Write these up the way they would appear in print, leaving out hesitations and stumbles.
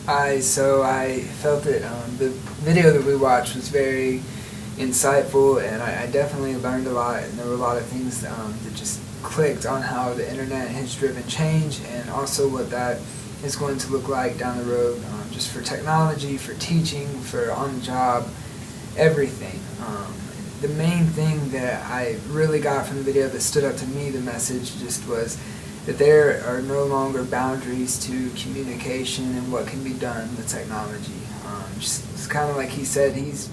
I felt that the video that we watched was very insightful, and I definitely learned a lot, and there were a lot of things that just clicked on how the internet has driven change, and also what that is going to look like down the road, just for technology, for teaching, for on the job, everything. The main thing that I really got from the video that stood out to me, the message just was that there are no longer boundaries to communication and what can be done with technology. It's kind of like he said, he's,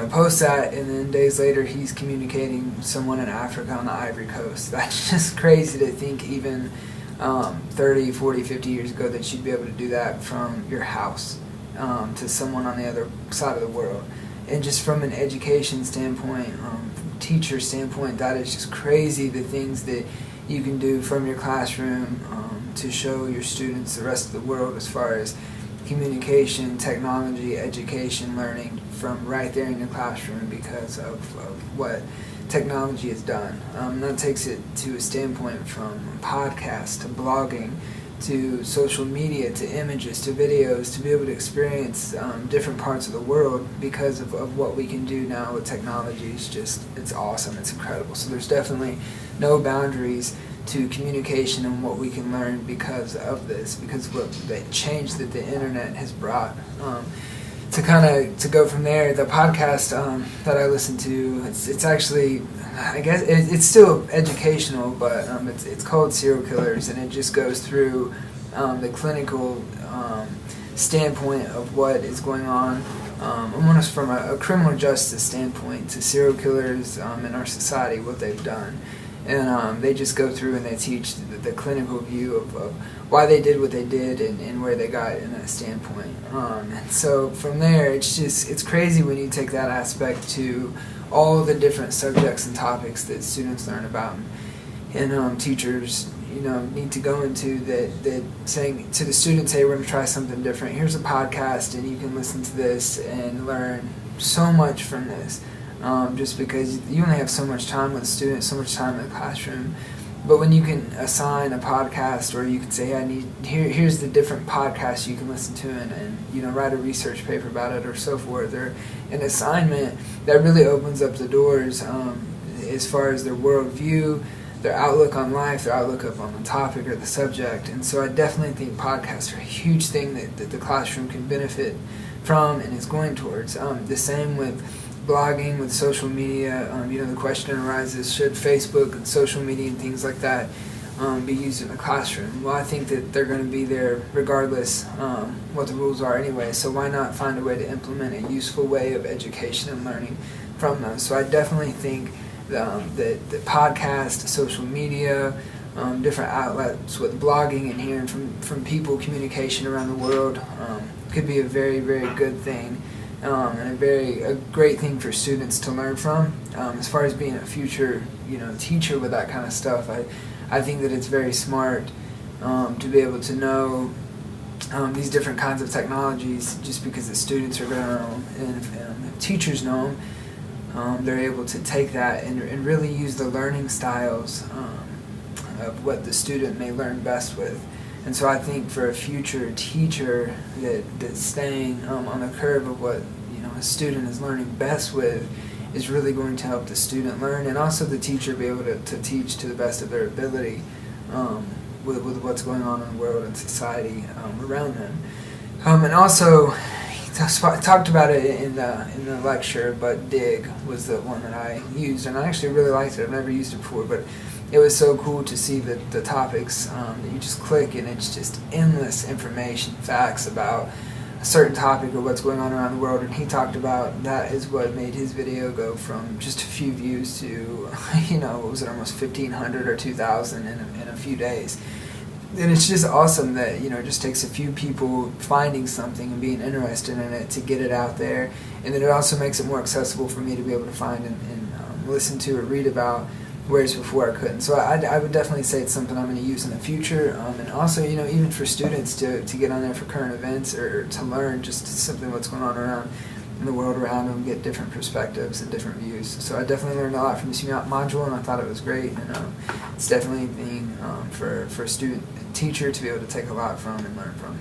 posts that, and then days later he's communicating with someone in Africa on the Ivory Coast. That's just crazy to think even 30, 40, 50 years ago that you'd be able to do that from your house to someone on the other side of the world. And just from an education standpoint, teacher standpoint, that is just crazy, the things that you can do from your classroom to show your students the rest of the world as far as communication, technology, education, learning from right there in your classroom because of what technology has done. That takes it to a standpoint from podcasts to blogging to social media to images to videos to be able to experience different parts of the world because of what we can do now with technology. It's awesome, it's incredible. So there's definitely no boundaries to communication and what we can learn because of this, because what the change that the internet has brought. To go from there, the podcast that I listen to, it's actually, I guess it's still educational, but it's called Serial Killers, and it just goes through the clinical standpoint of what is going on, almost from a criminal justice standpoint to serial killers in our society, what they've done. And they just go through and they teach the clinical view of why they did what they did and where they got in that standpoint. And so from there, it's crazy when you take that aspect to all the different subjects and topics that students learn about. And teachers, need to go into that saying to the students, hey, we're going to try something different. Here's a podcast, and you can listen to this and learn so much from this. Just because you only have so much time with students, so much time in the classroom. But when you can assign a podcast, or you can say, here's the different podcasts you can listen to, and write a research paper about it, or so forth, or an assignment, that really opens up the doors as far as their worldview, their outlook on life, their outlook up on the topic or the subject. And so I definitely think podcasts are a huge thing that the classroom can benefit from and is going towards. The same with blogging, with social media. The question arises, should Facebook and social media and things like that be used in the classroom? Well, I think that they're going to be there regardless what the rules are anyway, so why not find a way to implement a useful way of education and learning from those? So I definitely think that the podcast, social media, different outlets with blogging and hearing from people, communication around the world could be a very, very good thing. And a great thing for students to learn from. As far as being a future, teacher with that kind of stuff, I think that it's very smart to be able to know these different kinds of technologies, just because the students are going to know them, and if teachers know them, they're able to take that and really use the learning styles of what the student may learn best with. And so I think for a future teacher that's staying on the curve of what a student is learning best with is really going to help the student learn, and also the teacher be able to teach to the best of their ability with what's going on in the world and society around them. And also, he talked about it in the lecture, but Dig was the one that I used, and I actually really liked it. I've never used it before, but it was so cool to see the topics that you just click, and it's just endless information, facts about a certain topic or what's going on around the world. And he talked about that is what made his video go from just a few views to, what was it, almost 1,500 or 2,000 in a few days. And it's just awesome that, it just takes a few people finding something and being interested in it to get it out there. And then it also makes it more accessible for me to be able to find and listen to or read about, whereas before I couldn't. So I would definitely say it's something I'm going to use in the future. And also, even for students to get on there for current events or to learn just simply what's going on around in the world around them, get different perspectives and different views. So I definitely learned a lot from this module, and I thought it was great. And it's definitely a thing for a student and teacher to be able to take a lot from and learn from.